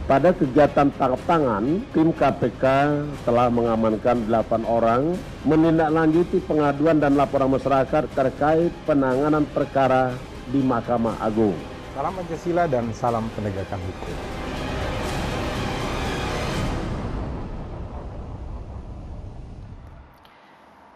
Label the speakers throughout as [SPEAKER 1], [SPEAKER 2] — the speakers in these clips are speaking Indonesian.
[SPEAKER 1] Pada kegiatan tangkap tangan, tim KPK telah mengamankan 8 orang, menindaklanjuti pengaduan dan laporan masyarakat terkait penanganan perkara di Mahkamah Agung.
[SPEAKER 2] Salam Pancasila dan salam penegakan hukum.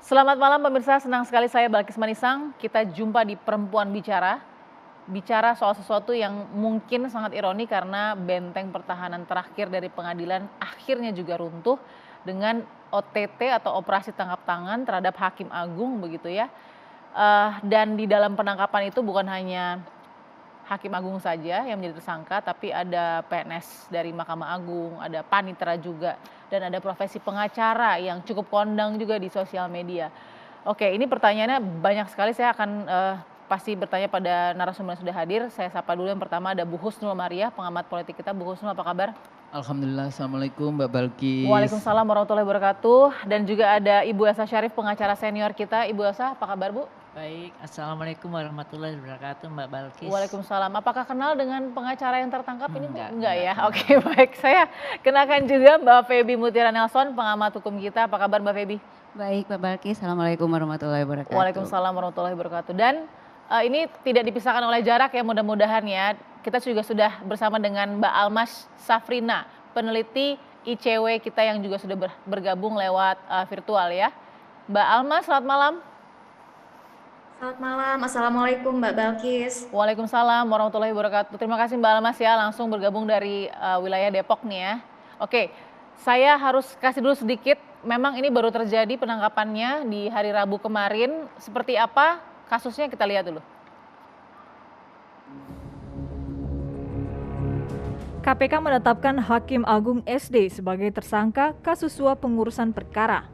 [SPEAKER 3] Selamat malam pemirsa, senang sekali saya Balkis Manisang. Kita jumpa di Perempuan Bicara. Bicara soal sesuatu yang mungkin sangat ironi karena benteng pertahanan terakhir dari pengadilan akhirnya juga runtuh dengan OTT atau operasi tangkap tangan terhadap Hakim Agung begitu ya. Dan di dalam penangkapan itu bukan hanya Hakim Agung saja yang menjadi tersangka, tapi ada PNS dari Mahkamah Agung, ada panitera juga, dan ada profesi pengacara yang cukup kondang juga di sosial media. Oke, ini pertanyaannya banyak sekali, saya akan pasti bertanya pada narasumber yang sudah hadir. Saya sapa dulu yang pertama ada Bu Husnul Maria, pengamat politik kita. Bu Husnul, apa kabar?
[SPEAKER 4] Alhamdulillah, Assalamualaikum Mbak Balkis.
[SPEAKER 3] Waalaikumsalam warahmatullahi wabarakatuh. Dan juga ada Ibu Elsa Syarif, pengacara senior kita. Ibu Elsa, apa kabar Bu?
[SPEAKER 5] Baik, Assalamualaikum warahmatullahi wabarakatuh Mbak Balkis.
[SPEAKER 3] Waalaikumsalam. Apakah kenal dengan pengacara yang tertangkap ini Bu? Enggak ya?
[SPEAKER 5] enggak.
[SPEAKER 3] Oke, baik. Saya kenakan juga Mbak Feby Mutiara Nelson, pengamat hukum kita. Apa kabar Mbak Feby?
[SPEAKER 6] Baik Mbak Balkis, Assalamualaikum warahmatullahi wabarakatuh.
[SPEAKER 3] Waalaikumsalam warahmatullahi wabarakatuh. Dan ini tidak dipisahkan oleh jarak ya, mudah-mudahan ya. Kita juga sudah bersama dengan Mbak Almas Safrina, peneliti ICW kita yang juga sudah bergabung lewat virtual ya. Mbak Almas, selamat malam.
[SPEAKER 7] Selamat malam, Assalamualaikum Mbak Balkis.
[SPEAKER 3] Waalaikumsalam warahmatullahi wabarakatuh. Terima kasih Mbak Almas ya, langsung bergabung dari wilayah Depok nih ya. Oke, saya harus kasih dulu sedikit, memang ini baru terjadi penangkapannya di hari Rabu kemarin. Seperti apa kasusnya kita lihat dulu.
[SPEAKER 8] KPK menetapkan Hakim Agung SD sebagai tersangka kasus suap pengurusan perkara.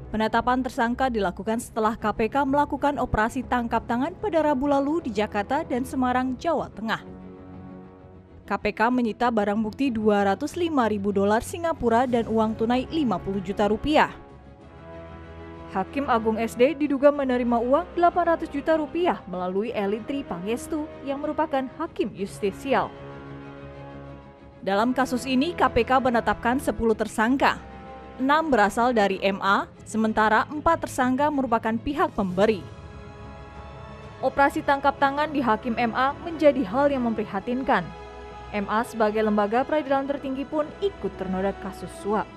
[SPEAKER 8] Penetapan tersangka dilakukan setelah KPK melakukan operasi tangkap tangan pada Rabu lalu di Jakarta dan Semarang, Jawa Tengah. KPK menyita barang bukti $205.000 Singapura dan uang tunai 50 juta rupiah. Hakim Agung SD diduga menerima uang 800 juta rupiah melalui Elitri Pangestu yang merupakan hakim justisial. Dalam kasus ini KPK menetapkan 10 tersangka. 6 berasal dari MA, sementara 4 tersangka merupakan pihak pemberi. Operasi tangkap tangan di Hakim MA menjadi hal yang memprihatinkan. MA sebagai lembaga peradilan tertinggi pun ikut ternoda kasus suap.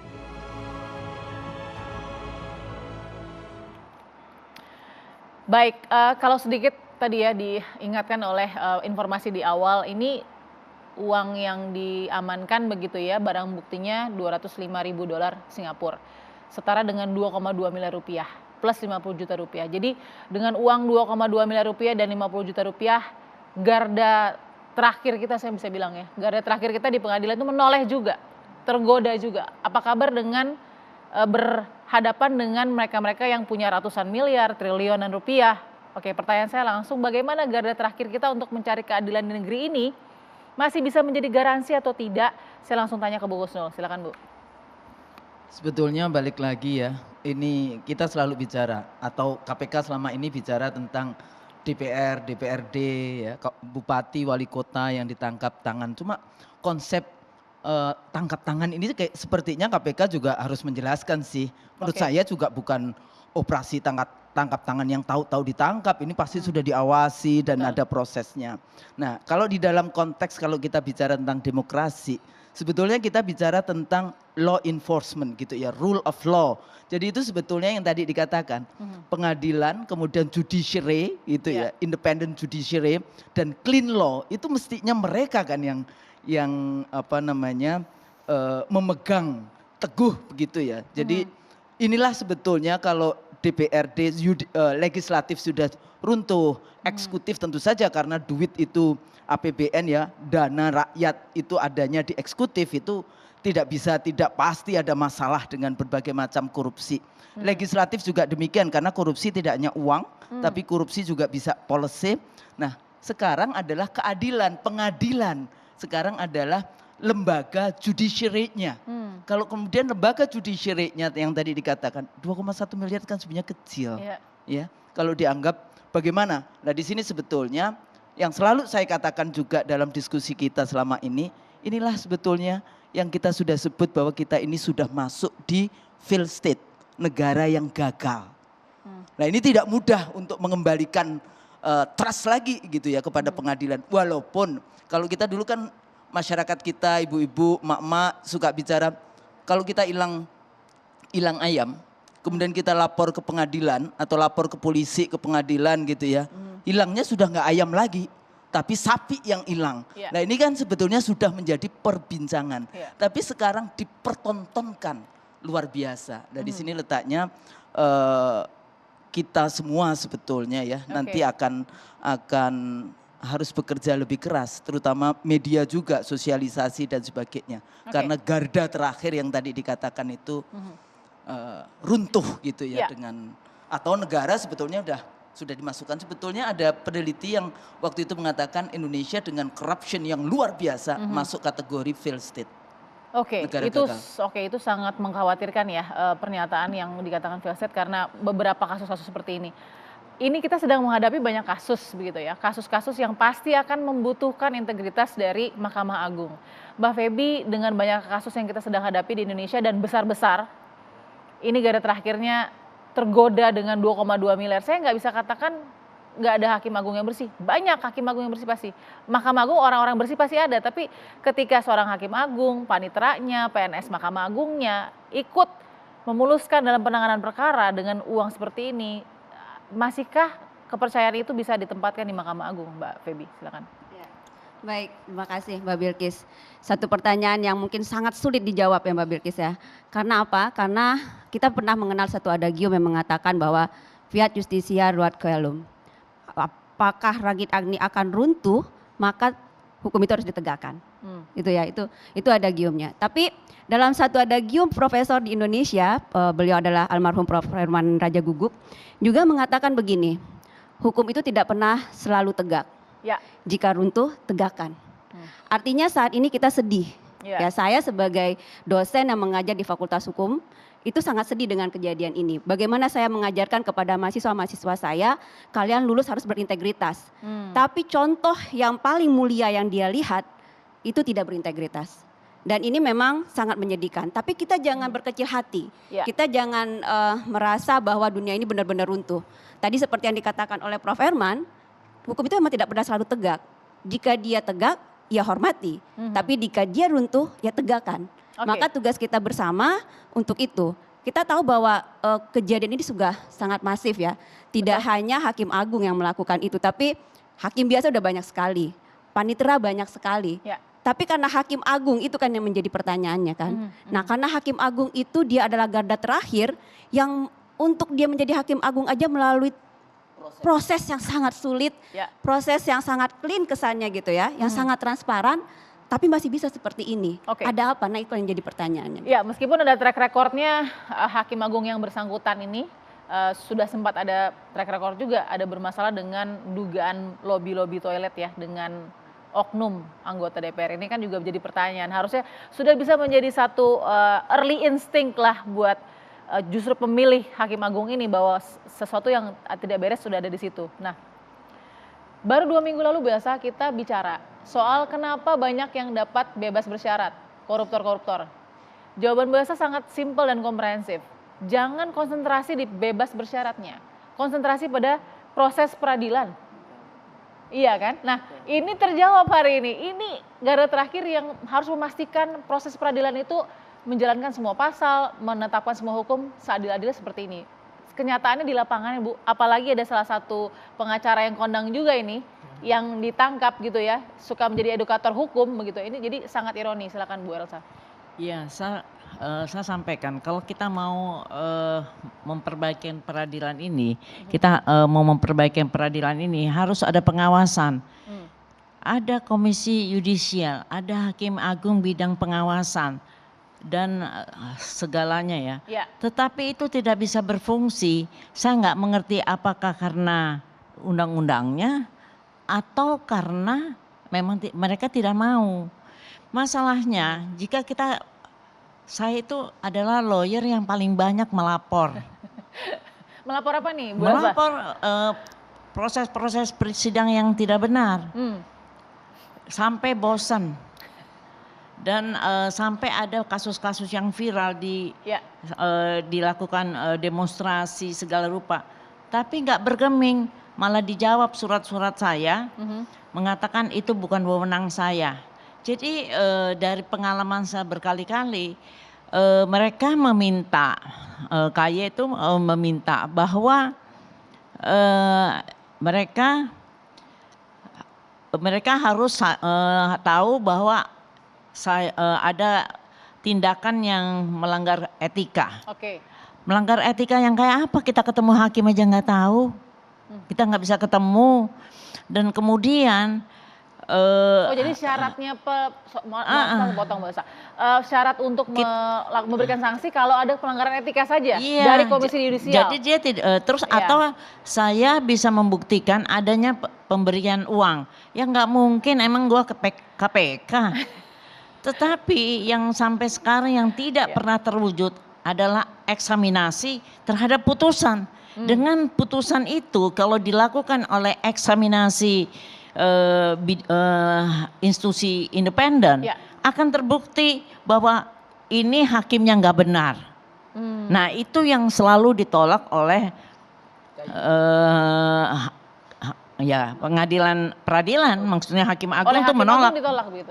[SPEAKER 3] Baik, kalau sedikit tadi ya diingatkan oleh informasi di awal, ini uang yang diamankan begitu ya, barang buktinya $205.000 Singapura, setara dengan 2,2 miliar rupiah plus 50 juta rupiah. Jadi dengan uang 2,2 miliar rupiah dan 50 juta rupiah, garda terakhir kita, saya bisa bilang ya, garda terakhir kita di pengadilan itu menoleh juga, tergoda juga. Apa kabar dengan berhadapan dengan mereka-mereka yang punya ratusan miliar, triliunan rupiah? Oke, pertanyaan saya langsung, bagaimana garda terakhir kita untuk mencari keadilan di negeri ini masih bisa menjadi garansi atau tidak? Saya langsung tanya ke Bu Husnul, silakan Bu.
[SPEAKER 4] Sebetulnya balik lagi ya, ini kita selalu bicara atau KPK selama ini bicara tentang DPR, DPRD, ya, bupati, wali kota yang ditangkap tangan. Cuma konsep tangkap tangan ini kayak sepertinya KPK juga harus menjelaskan sih. Menurut saya juga bukan operasi tangkap tangan yang tahu-tahu ditangkap, ini pasti sudah diawasi dan ada prosesnya. Nah, kalau di dalam konteks kalau kita bicara tentang demokrasi, sebetulnya kita bicara tentang law enforcement gitu ya, rule of law. Jadi itu sebetulnya yang tadi dikatakan, pengadilan, kemudian judiciary gitu ya, independent judiciary dan clean law, itu mestinya mereka kan yang apa namanya memegang teguh begitu ya. Jadi inilah sebetulnya kalau DPRD, legislatif sudah runtuh, eksekutif tentu saja karena duit itu APBN ya, dana rakyat itu adanya di eksekutif, itu tidak bisa, tidak pasti ada masalah dengan berbagai macam korupsi. Legislatif juga demikian karena korupsi tidak hanya uang, tapi korupsi juga bisa policy. Nah, sekarang adalah keadilan, pengadilan. Sekarang adalah lembaga judiciary-nya. Kalau kemudian lembaga judiciary-nya yang tadi dikatakan 2,1 miliar kan sebenarnya kecil. Ya, kalau dianggap bagaimana? Nah, di sini sebetulnya yang selalu saya katakan juga dalam diskusi kita selama ini inilah sebetulnya yang kita sudah sebut bahwa kita ini sudah masuk di failed state, negara yang gagal. Nah ini tidak mudah untuk mengembalikan trust lagi gitu ya kepada pengadilan. Walaupun kalau kita dulu kan masyarakat kita, ibu-ibu, mak-mak suka bicara, kalau kita hilang ayam, kemudian kita lapor ke pengadilan atau lapor ke polisi, ke pengadilan gitu ya, hilangnya sudah nggak ayam lagi, tapi sapi yang hilang. Nah ini kan sebetulnya sudah menjadi perbincangan, tapi sekarang dipertontonkan luar biasa. Nah di sini letaknya kita semua sebetulnya ya nanti akan harus bekerja lebih keras, terutama media juga, sosialisasi dan sebagainya. Karena garda terakhir yang tadi dikatakan itu runtuh gitu ya dengan, atau negara sebetulnya sudah dimasukkan. Sebetulnya ada peneliti yang waktu itu mengatakan Indonesia dengan corruption yang luar biasa masuk kategori failed state.
[SPEAKER 3] Itu sangat mengkhawatirkan ya pernyataan yang dikatakan failed state karena beberapa kasus-kasus seperti ini. Ini kita sedang menghadapi banyak kasus begitu ya, kasus-kasus yang pasti akan membutuhkan integritas dari Mahkamah Agung. Mbak Feby, dengan banyak kasus yang kita sedang hadapi di Indonesia dan besar-besar, ini garda terakhirnya tergoda dengan 2,2 miliar. Saya nggak bisa katakan nggak ada hakim agung yang bersih. Banyak hakim agung yang bersih pasti. Mahkamah Agung orang-orang bersih pasti ada. Tapi ketika seorang hakim agung, paniteranya, PNS Mahkamah Agungnya ikut memuluskan dalam penanganan perkara dengan uang seperti ini, masihkah kepercayaan itu bisa ditempatkan di Mahkamah Agung, Mbak Feby? Silakan.
[SPEAKER 6] Baik, terima kasih Mbak Bilkis. Satu pertanyaan yang mungkin sangat sulit dijawab ya Mbak Bilkis ya. Karena apa? Karena kita pernah mengenal satu adagium yang mengatakan bahwa fiat justisia ruat coelum. Apakah Ragit Agni akan runtuh, maka hukum itu harus ditegakkan. Itu ya, itu adagiumnya. Tapi dalam satu adagium profesor di Indonesia, beliau adalah almarhum Prof. Herman Raja Guguk, juga mengatakan begini, hukum itu tidak pernah selalu tegak. Jika runtuh, tegakkan. Artinya saat ini kita sedih. Ya, saya sebagai dosen yang mengajar di Fakultas Hukum, itu sangat sedih dengan kejadian ini. Bagaimana saya mengajarkan kepada mahasiswa-mahasiswa saya, kalian lulus harus berintegritas. Tapi contoh yang paling mulia yang dia lihat, itu tidak berintegritas. Dan ini memang sangat menyedihkan. Tapi kita jangan berkecil hati. Kita jangan merasa bahwa dunia ini benar-benar runtuh. Tadi seperti yang dikatakan oleh Prof. Herman, hukum itu memang tidak pernah selalu tegak. Jika dia tegak, ya hormati. Tapi jika dia runtuh, ya tegakkan. Maka tugas kita bersama untuk itu. Kita tahu bahwa kejadian ini sudah sangat masif ya. Tidak hanya Hakim Agung yang melakukan itu, tapi hakim biasa udah banyak sekali. Panitera banyak sekali. Tapi karena Hakim Agung itu kan yang menjadi pertanyaannya kan. Nah karena Hakim Agung itu dia adalah garda terakhir yang untuk dia menjadi Hakim Agung aja melalui proses yang sangat sulit, proses yang sangat clean kesannya gitu ya, yang sangat transparan. Tapi masih bisa seperti ini. Ada apa? Nah itu yang jadi pertanyaannya.
[SPEAKER 3] Ya meskipun ada track recordnya Hakim Agung yang bersangkutan ini sudah sempat ada track record juga ada bermasalah dengan dugaan lobby toilet ya dengan oknum anggota DPR. Ini kan juga menjadi pertanyaan. Harusnya sudah bisa menjadi satu early instinct lah buat justru pemilih Hakim Agung ini bahwa sesuatu yang tidak beres sudah ada di situ. Nah, baru 2 minggu lalu biasa kita bicara soal kenapa banyak yang dapat bebas bersyarat, koruptor-koruptor. Jawaban biasa sangat simpel dan komprehensif. Jangan konsentrasi di bebas bersyaratnya, konsentrasi pada proses peradilan. Iya kan? Nah ini terjawab hari ini. Ini garda terakhir yang harus memastikan proses peradilan itu menjalankan semua pasal, menetapkan semua hukum seadil-adilnya seperti ini. Kenyataannya di lapangan Bu, apalagi ada salah satu pengacara yang kondang juga ini, yang ditangkap gitu ya, suka menjadi edukator hukum begitu. Ini jadi sangat ironi. Silakan Bu Elsa.
[SPEAKER 5] Ya, saya sampaikan kalau kita mau memperbaiki peradilan ini, harus ada pengawasan. Ada komisi yudisial, ada Hakim Agung bidang pengawasan dan segalanya ya. Tetapi itu tidak bisa berfungsi. Saya nggak mengerti apakah karena undang-undangnya atau karena memang mereka tidak mau. Masalahnya jika saya itu adalah lawyer yang paling banyak melapor.
[SPEAKER 3] Melapor apa nih Bu?
[SPEAKER 5] Melapor proses-proses persidangan yang tidak benar. Sampai bosan. dan sampai ada kasus-kasus yang viral dilakukan demonstrasi segala rupa, tapi nggak bergeming, malah dijawab surat-surat saya mengatakan itu bukan wewenang saya. Jadi dari pengalaman saya berkali-kali mereka meminta, KY itu meminta bahwa mereka harus tahu bahwa ada tindakan yang melanggar etika. Melanggar etika yang kayak apa? Kita ketemu hakim aja nggak tahu, kita nggak bisa ketemu, dan kemudian
[SPEAKER 3] jadi syaratnya potong bahasa. Syarat untuk memberikan sanksi kalau ada pelanggaran etika saja dari Komisi Yudisial.
[SPEAKER 5] Jadi dia tidak terus atau saya bisa membuktikan adanya pemberian uang. Ya nggak mungkin, emang gua ke KPK. Tetapi yang sampai sekarang yang tidak pernah terwujud adalah eksaminasi terhadap putusan. Dengan putusan itu kalau dilakukan oleh eksaminasi institusi independen, akan terbukti bahwa ini hakimnya nggak benar. Nah itu yang selalu ditolak oleh peradilan, maksudnya Hakim Agung itu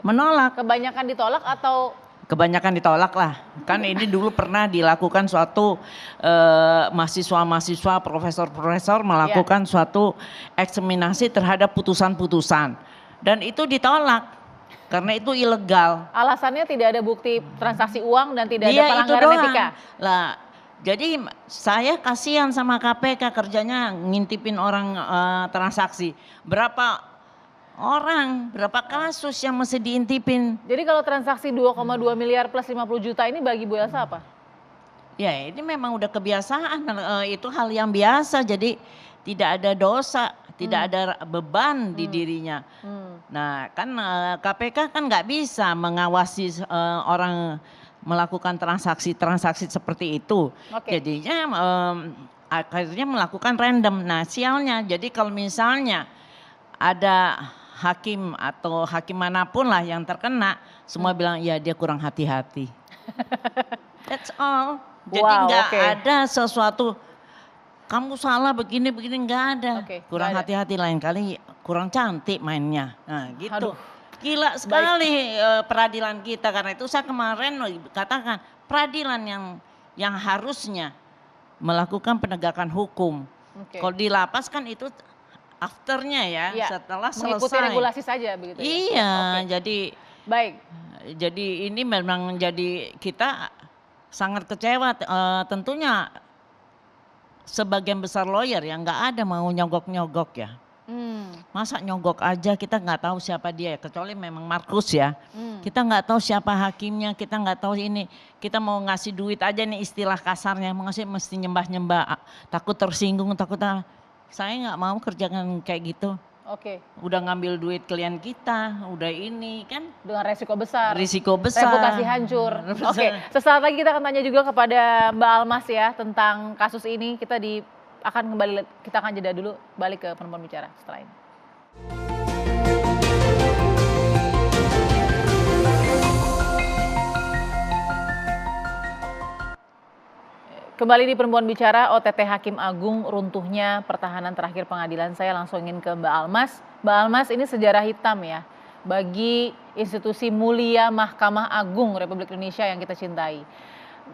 [SPEAKER 5] menolak.
[SPEAKER 3] Kebanyakan ditolak atau?
[SPEAKER 5] Kebanyakan ditolak lah. Kan ini dulu pernah dilakukan suatu mahasiswa-mahasiswa, profesor-profesor melakukan suatu eksaminasi terhadap putusan-putusan. Dan itu ditolak karena itu ilegal.
[SPEAKER 3] Alasannya tidak ada bukti transaksi uang dan tidak ada pelanggaran etika.
[SPEAKER 5] Lah, jadi saya kasihan sama KPK, kerjanya ngintipin orang transaksi. Berapa orang, berapa kasus yang mesti diintipin.
[SPEAKER 3] Jadi kalau transaksi 2,2 miliar plus 50 juta ini bagi Bu Elsa apa?
[SPEAKER 5] Ya ini memang udah kebiasaan, itu hal yang biasa, jadi tidak ada dosa, tidak ada beban di dirinya. Nah kan KPK kan nggak bisa mengawasi orang melakukan transaksi seperti itu. Jadinya akhirnya melakukan random. Nah sialnya, jadi kalau misalnya ada hakim atau hakim manapun lah yang terkena, semua bilang ya dia kurang hati-hati. That's all. Jadi nggak ada sesuatu kamu salah begini nggak ada. Kurang hati-hati, lain kali kurang cantik mainnya. Nah gitu. Gila sekali peradilan kita, karena itu saya kemarin katakan peradilan yang harusnya melakukan penegakan hukum. Kalau di lapas kan itu afternya setelah
[SPEAKER 3] mengikuti
[SPEAKER 5] selesai.
[SPEAKER 3] Regulasi saja begitu.
[SPEAKER 5] Iya, jadi
[SPEAKER 3] baik.
[SPEAKER 5] Jadi ini memang jadi kita sangat kecewa, tentunya sebagian besar lawyer yang nggak ada mau nyogok-nyogok ya. Masa nyogok aja kita nggak tahu siapa dia, kecuali memang Markus ya. Kita nggak tahu siapa hakimnya, kita nggak tahu ini. Kita mau ngasih duit aja nih, istilah kasarnya, mau ngasih mesti nyembah-nyembah, takut tersinggung, saya nggak mau kerjakan kayak gitu. Udah ngambil duit klien kita, udah ini kan.
[SPEAKER 3] Dengan resiko besar.
[SPEAKER 5] Reputasi
[SPEAKER 3] hancur. Sesaat lagi kita akan tanya juga kepada Mbak Almas ya tentang kasus ini. Kita akan jeda dulu, balik ke Perempuan Bicara setelah ini. Kembali di Perempuan Bicara, OTT Hakim Agung, runtuhnya pertahanan terakhir pengadilan. Saya langsung ingin ke Mbak Almas. Mbak Almas, ini sejarah hitam ya bagi institusi mulia Mahkamah Agung Republik Indonesia yang kita cintai.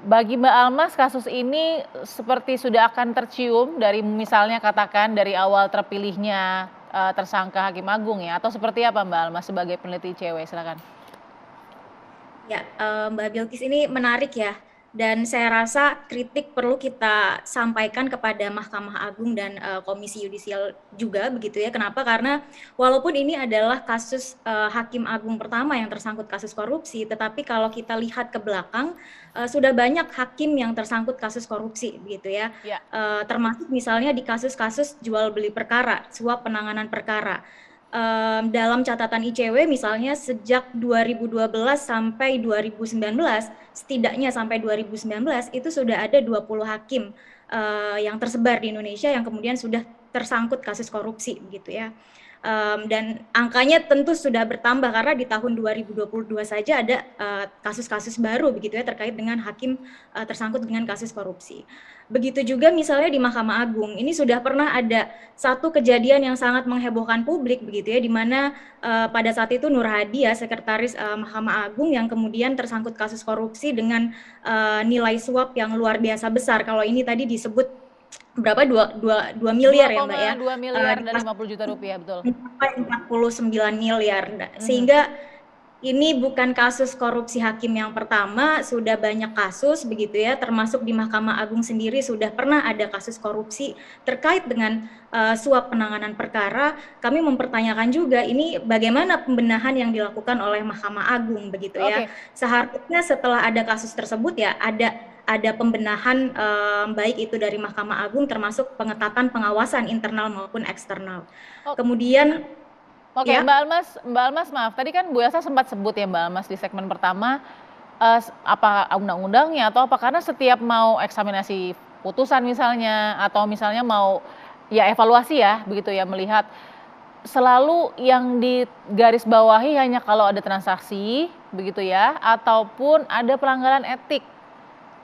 [SPEAKER 3] Bagi Mbak Almas, kasus ini seperti sudah akan tercium dari misalnya katakan dari awal terpilihnya tersangka Hakim Agung ya, atau seperti apa Mbak Almas sebagai peneliti ICW? Silakan.
[SPEAKER 7] Ya, Mbak Bilkis, ini menarik ya. Dan saya rasa kritik perlu kita sampaikan kepada Mahkamah Agung dan Komisi Yudisial juga begitu ya. Kenapa? Karena walaupun ini adalah kasus Hakim Agung pertama yang tersangkut kasus korupsi, tetapi kalau kita lihat ke belakang sudah banyak hakim yang tersangkut kasus korupsi begitu ya. Termasuk misalnya di kasus-kasus jual beli perkara, suap penanganan perkara. Dalam catatan ICW misalnya sejak 2012 sampai 2019, setidaknya sampai 2019 itu sudah ada 20 hakim yang tersebar di Indonesia yang kemudian sudah tersangkut kasus korupsi begitu ya. Dan angkanya tentu sudah bertambah karena di tahun 2022 saja ada kasus-kasus baru begitu ya terkait dengan hakim tersangkut dengan kasus korupsi. Begitu juga misalnya di Mahkamah Agung, ini sudah pernah ada satu kejadian yang sangat menghebohkan publik begitu ya, di mana pada saat itu Nur Hadi ya, sekretaris Mahkamah Agung yang kemudian tersangkut kasus korupsi dengan nilai suap yang luar biasa besar. Kalau ini tadi disebut berapa 2 miliar ya Mbak ya?
[SPEAKER 3] 2 miliar dan 50 juta rupiah, betul.
[SPEAKER 7] Sampai 49 miliar. Sehingga ini bukan kasus korupsi hakim yang pertama, sudah banyak kasus begitu ya, termasuk di Mahkamah Agung sendiri sudah pernah ada kasus korupsi terkait dengan suap penanganan perkara. Kami mempertanyakan juga ini bagaimana pembenahan yang dilakukan oleh Mahkamah Agung begitu ya. Seharusnya setelah ada kasus tersebut ya ada pembenahan baik itu dari Mahkamah Agung termasuk pengetatan pengawasan internal maupun eksternal. Kemudian
[SPEAKER 3] Oke, ya. Mbak Almas maaf, tadi kan Bu Elsa sempat sebut ya Mbak Almas di segmen pertama apa undang-undangnya atau apa, karena setiap mau eksaminasi putusan misalnya atau misalnya mau ya evaluasi ya begitu ya, melihat selalu yang digarisbawahi hanya kalau ada transaksi begitu ya, ataupun ada pelanggaran etik.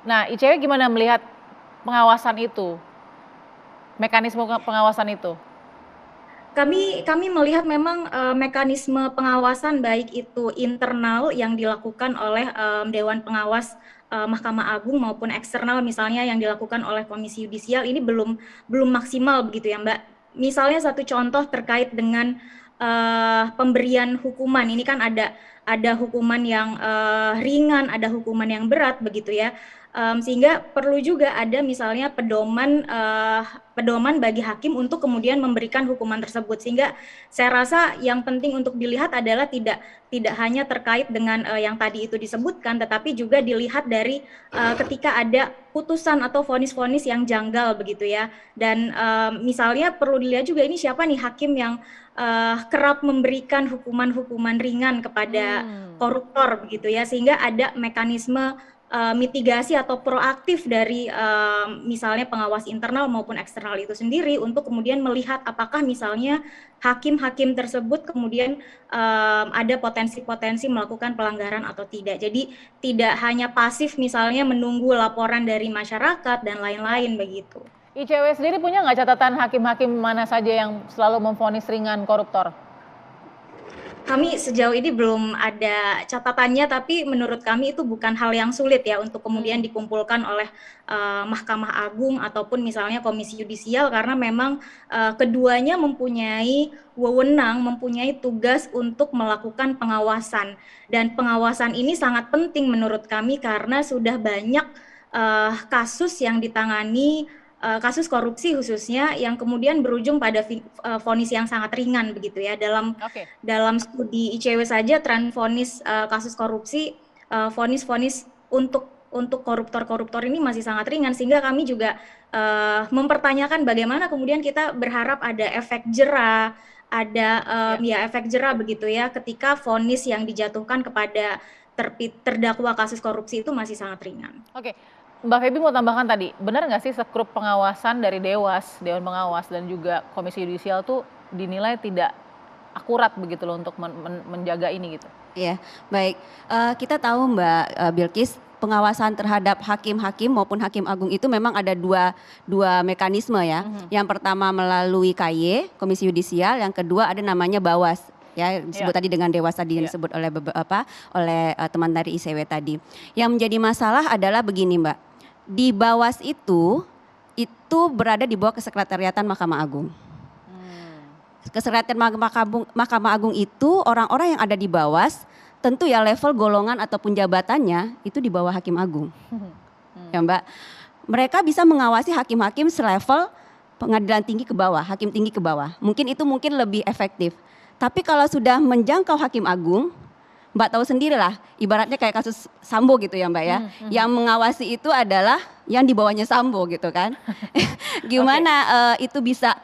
[SPEAKER 3] Nah, ICW gimana melihat pengawasan itu, mekanisme pengawasan itu?
[SPEAKER 7] Kami melihat memang mekanisme pengawasan baik itu internal yang dilakukan oleh Dewan Pengawas Mahkamah Agung maupun eksternal misalnya yang dilakukan oleh Komisi Yudisial ini belum maksimal begitu ya Mbak. Misalnya satu contoh terkait dengan pemberian hukuman, ini kan ada hukuman yang ringan, ada hukuman yang berat begitu ya. Sehingga perlu juga ada misalnya pedoman bagi hakim untuk kemudian memberikan hukuman tersebut, sehingga saya rasa yang penting untuk dilihat adalah tidak hanya terkait dengan yang tadi itu disebutkan, tetapi juga dilihat dari ketika ada putusan atau vonis-vonis yang janggal begitu ya. Dan misalnya perlu dilihat juga ini siapa nih hakim yang kerap memberikan hukuman-hukuman ringan kepada koruptor begitu ya, sehingga ada mekanisme mitigasi atau proaktif dari misalnya pengawas internal maupun eksternal itu sendiri untuk kemudian melihat apakah misalnya hakim-hakim tersebut kemudian ada potensi-potensi melakukan pelanggaran atau tidak. Jadi tidak hanya pasif misalnya menunggu laporan dari masyarakat dan lain-lain begitu.
[SPEAKER 3] ICW sendiri punya nggak catatan hakim-hakim mana saja yang selalu memvonis ringan koruptor?
[SPEAKER 7] Kami sejauh ini belum ada catatannya, tapi menurut kami itu bukan hal yang sulit ya untuk kemudian dikumpulkan oleh Mahkamah Agung ataupun misalnya Komisi Yudisial, karena memang keduanya mempunyai wewenang, mempunyai tugas untuk melakukan pengawasan, dan pengawasan ini sangat penting menurut kami karena sudah banyak kasus yang ditangani, kasus korupsi khususnya yang kemudian berujung pada vonis yang sangat ringan begitu ya. Dalam studi ICW saja tren vonis kasus korupsi, vonis untuk koruptor-koruptor ini masih sangat ringan, sehingga kami juga mempertanyakan bagaimana kemudian kita berharap ada efek jera, efek jera begitu ya ketika vonis yang dijatuhkan kepada terdakwa kasus korupsi itu masih sangat ringan.
[SPEAKER 3] Oke. Mbak Feby mau tambahkan tadi, benar nggak sih skrup pengawasan dari Dewan Pengawas dan juga Komisi Yudisial tuh dinilai tidak akurat begitu loh untuk menjaga ini gitu?
[SPEAKER 6] Iya, baik. Kita tahu Mbak Bilkis, pengawasan terhadap hakim-hakim maupun hakim agung itu memang ada dua mekanisme ya. Yang pertama melalui KY, Komisi Yudisial, yang kedua ada namanya Bawas. Ya, disebut tadi dengan Dewas tadi yang disebut oleh teman dari ICW tadi. Yang menjadi masalah adalah begini Mbak. Di Bawas itu berada di bawah Kesekretariatan Mahkamah Agung. Kesekretariatan Mahkamah Agung itu orang-orang yang ada di Bawas tentu ya level golongan ataupun jabatannya itu di bawah Hakim Agung. Ya Mbak, mereka bisa mengawasi hakim-hakim selevel pengadilan tinggi ke bawah, hakim tinggi ke bawah. Mungkin lebih efektif. Tapi kalau sudah menjangkau Hakim Agung, Mbak tahu sendirilah, ibaratnya kayak kasus Sambo gitu ya Mbak ya. Yang mengawasi itu adalah yang di bawahnya Sambo gitu kan. Gimana itu bisa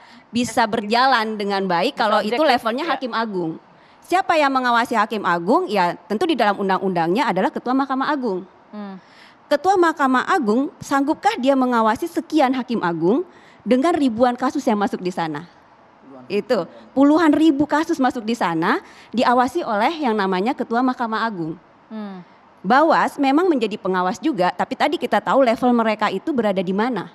[SPEAKER 6] berjalan dengan baik kalau itu levelnya Hakim Agung. Siapa yang mengawasi Hakim Agung? Ya tentu di dalam undang-undangnya adalah Ketua Mahkamah Agung. Ketua Mahkamah Agung sanggupkah dia mengawasi sekian Hakim Agung dengan ribuan kasus yang masuk di sana? Itu puluhan ribu kasus masuk di sana, diawasi oleh yang namanya Ketua Mahkamah Agung. Bawas memang menjadi pengawas juga, tapi tadi kita tahu level mereka itu berada di mana.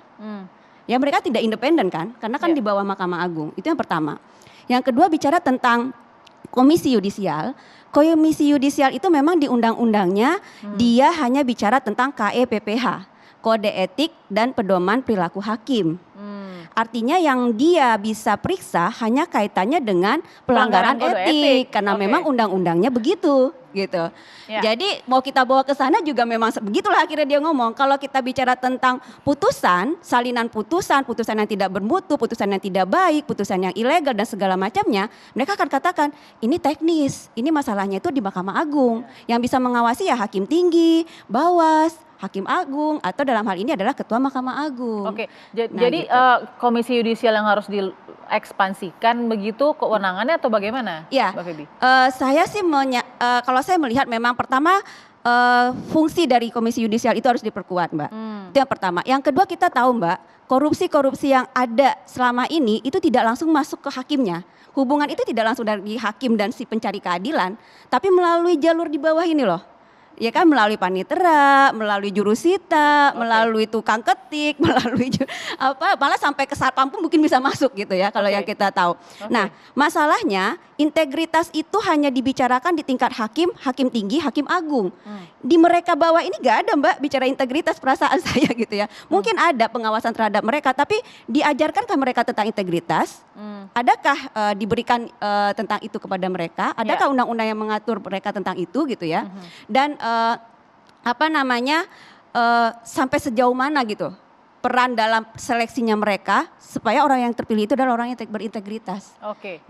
[SPEAKER 6] Ya mereka tidak independen kan, karena kan di bawah Mahkamah Agung. Itu yang pertama. Yang kedua bicara tentang Komisi Yudisial. Komisi Yudisial itu memang di undang-undangnya dia hanya bicara tentang KEPPH, Kode Etik dan Pedoman Perilaku Hakim. Artinya yang dia bisa periksa hanya kaitannya dengan pelanggaran etik karena memang undang-undangnya begitu gitu. Jadi mau kita bawa ke sana juga memang begitulah akhirnya dia ngomong. Kalau kita bicara tentang putusan, salinan putusan, putusan yang tidak bermutu, putusan yang tidak baik, putusan yang ilegal dan segala macamnya, mereka akan katakan ini teknis, ini masalahnya itu di Mahkamah Agung. Yang bisa mengawasi ya Hakim Tinggi, Bawas, Hakim Agung, atau dalam hal ini adalah Ketua Mahkamah Agung.
[SPEAKER 3] Oke, jadi gitu. Komisi Yudisial yang harus diekspansikan begitu kewenangannya atau bagaimana,
[SPEAKER 6] ya,
[SPEAKER 3] Mbak Feby?
[SPEAKER 6] Saya sih kalau saya melihat memang pertama fungsi dari Komisi Yudisial itu harus diperkuat, Mbak. Itu yang pertama. Yang kedua kita tahu, Mbak, korupsi-korupsi yang ada selama ini itu tidak langsung masuk ke hakimnya. Hubungan itu tidak langsung dari hakim dan si pencari keadilan, tapi melalui jalur di bawah ini loh. Ya kan melalui panitera, melalui jurusita, melalui tukang ketik, melalui malah sampai ke satpam pun mungkin bisa masuk gitu ya kalau yang kita tahu. Nah, masalahnya integritas itu hanya dibicarakan di tingkat hakim, hakim tinggi, hakim agung. Di mereka bawah ini gak ada Mbak bicara integritas perasaan saya gitu ya. Mungkin ada pengawasan terhadap mereka tapi diajarkankah mereka tentang integritas? Adakah diberikan tentang itu kepada mereka? Adakah undang-undang yang mengatur mereka tentang itu gitu ya? Dan sampai sejauh mana gitu peran dalam seleksinya mereka supaya orang yang terpilih itu adalah orang yang berintegritas.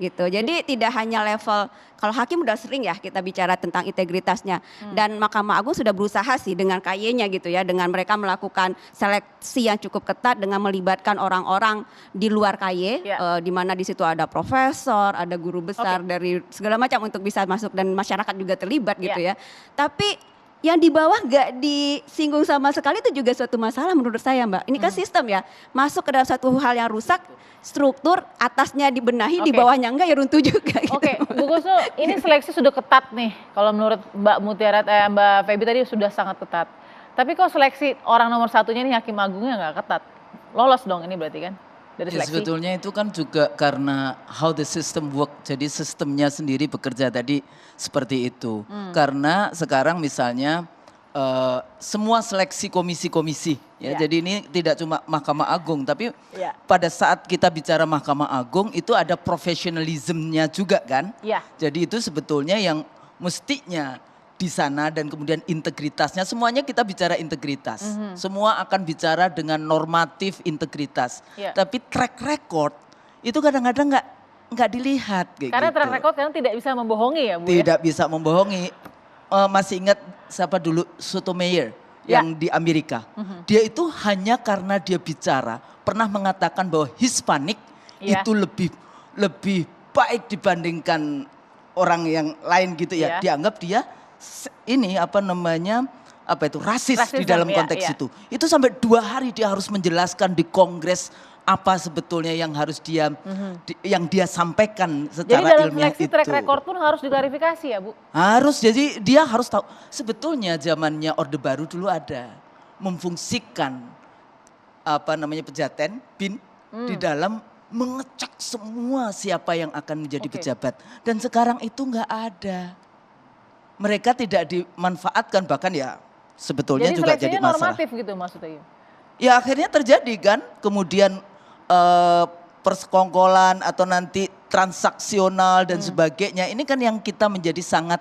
[SPEAKER 6] Gitu. Jadi tidak hanya level, kalau hakim udah sering ya kita bicara tentang integritasnya dan Mahkamah Agung sudah berusaha sih dengan KY-nya gitu ya, dengan mereka melakukan seleksi yang cukup ketat dengan melibatkan orang-orang di luar KY, di mana di situ ada profesor, ada guru besar dari segala macam untuk bisa masuk dan masyarakat juga terlibat gitu ya. Tapi yang di bawah gak disinggung sama sekali itu juga suatu masalah menurut saya Mbak. Ini kan sistem ya, masuk ke dalam satu hal yang rusak, struktur atasnya dibenahi, di bawahnya enggak ya runtuh juga. Gitu.
[SPEAKER 3] Bu Gusnu, ini seleksi sudah ketat nih. Kalau menurut Mbak Mutiara, Mbak Feby tadi sudah sangat ketat. Tapi kok seleksi orang nomor satunya nih Hakim Agungnya nggak ketat? Lolos dong ini berarti kan? Dari seleksi.
[SPEAKER 4] Sebetulnya itu kan juga karena how the system work, jadi sistemnya sendiri bekerja tadi seperti itu. Karena sekarang misalnya semua seleksi komisi-komisi, ya. Jadi ini tidak cuma Mahkamah Agung, tapi pada saat kita bicara Mahkamah Agung itu ada profesionalismnya juga kan. Jadi itu sebetulnya yang mestinya di sana dan kemudian integritasnya, semuanya kita bicara integritas. Semua akan bicara dengan normatif integritas. Tapi track record itu kadang-kadang nggak dilihat.
[SPEAKER 3] Karena track record kan tidak bisa membohongi ya Bu?
[SPEAKER 4] Tidak bisa membohongi. Masih ingat siapa dulu Sotomayor yang di Amerika. Dia itu hanya karena dia bicara pernah mengatakan bahwa Hispanik itu lebih baik dibandingkan orang yang lain gitu ya. Dianggap dia ini rasis di dalam konteks itu. Itu sampai 2 hari dia harus menjelaskan di Kongres apa sebetulnya yang harus yang dia sampaikan secara ilmiah itu.
[SPEAKER 3] Jadi dalam seleksi track record pun harus diklarifikasi ya Bu?
[SPEAKER 4] Harus, jadi dia harus tahu. Sebetulnya zamannya Orde Baru dulu ada memfungsikan pejaten BIN di dalam mengecek semua siapa yang akan menjadi pejabat. Dan sekarang itu nggak ada. Mereka tidak dimanfaatkan, bahkan ya sebetulnya juga jadi masalah.
[SPEAKER 3] Jadi normatif gitu maksudnya?
[SPEAKER 4] Ya akhirnya terjadi kan, kemudian persekongkolan atau nanti transaksional dan sebagainya. Ini kan yang kita menjadi sangat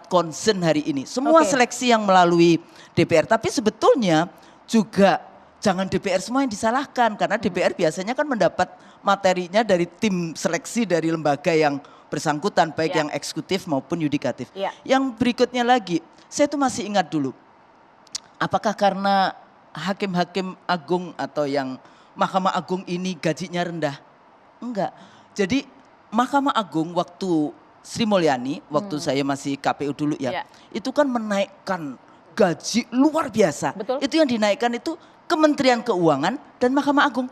[SPEAKER 4] concern hari ini. Semua seleksi yang melalui DPR, tapi sebetulnya juga jangan DPR semua yang disalahkan, karena DPR biasanya kan mendapat materinya dari tim seleksi dari lembaga yang bersangkutan, baik yang eksekutif maupun yudikatif. Yang berikutnya lagi, saya tuh masih ingat dulu, apakah karena hakim-hakim agung atau yang Mahkamah Agung ini gajinya rendah? Enggak. Jadi Mahkamah Agung waktu Sri Mulyani, waktu saya masih KPU dulu ya, itu kan menaikkan gaji luar biasa. Itu yang dinaikkan itu Kementerian Keuangan dan Mahkamah Agung.